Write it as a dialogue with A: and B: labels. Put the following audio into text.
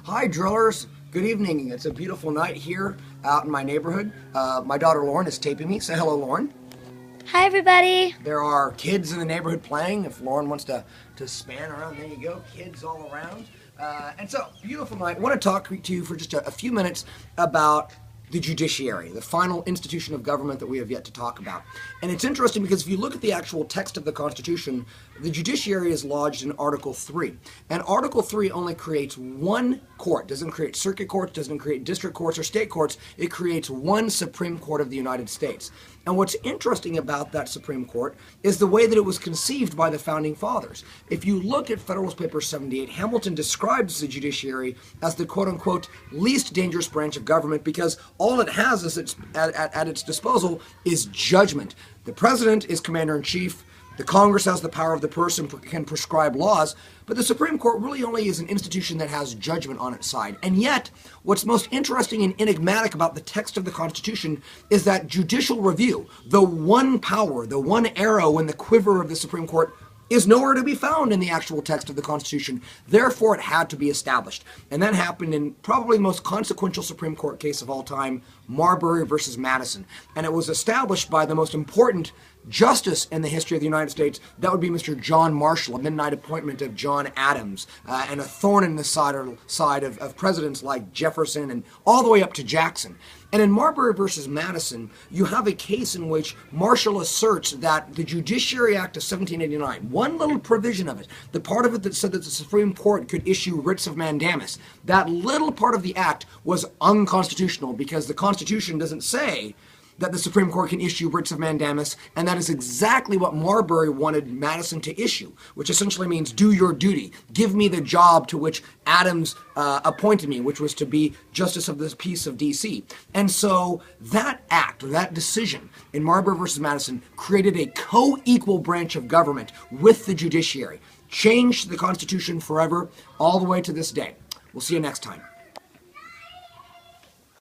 A: Hi, drillers. Good evening. It's a beautiful night here out in my neighborhood. My daughter Lauren is taping me. Say hello, Lauren.
B: Hi, everybody.
A: There are kids in the neighborhood playing. If Lauren wants to span around, there you go. Kids all around. And so, beautiful night. I want to talk to you for just a few minutes about the judiciary, the final institution of government that we have yet to talk about. And it's interesting because if you look at the actual text of the Constitution, the judiciary is lodged in Article 3. And Article 3 only creates one court. It doesn't create circuit courts, doesn't create district courts or state courts. It creates one Supreme Court of the United States. And what's interesting about that Supreme Court is the way that it was conceived by the Founding Fathers. If you look at Federalist Paper 78, Hamilton describes the judiciary as the quote-unquote least dangerous branch of government because all it has is at its disposal is judgment. The president is commander-in-chief. The Congress has the power of the purse and can prescribe laws, but the Supreme Court really only is an institution that has judgment on its side. And yet, what's most interesting and enigmatic about the text of the Constitution is that judicial review, the one power, the one arrow in the quiver of the Supreme Court, is nowhere to be found in the actual text of the Constitution. Therefore, it had to be established. And that happened in probably the most consequential Supreme Court case of all time, Marbury versus Madison. And it was established by the most important justice in the history of the United States. That would be Mr. John Marshall, a midnight appointment of John Adams, and a thorn in the side of presidents like Jefferson and all the way up to Jackson. And in Marbury versus Madison, you have a case in which Marshall asserts that the Judiciary Act of 1789, one little provision of it, the part of it that said that the Supreme Court could issue writs of mandamus, that little part of the act was unconstitutional because the Constitution doesn't say that the Supreme Court can issue writs of mandamus, and that is exactly what Marbury wanted Madison to issue, which essentially means do your duty. Give me the job to which Adams appointed me, which was to be Justice of the Peace of D.C. And so that act, or that decision in Marbury versus Madison created a co-equal branch of government with the judiciary, changed the Constitution forever, all the way to this day. We'll see you next time.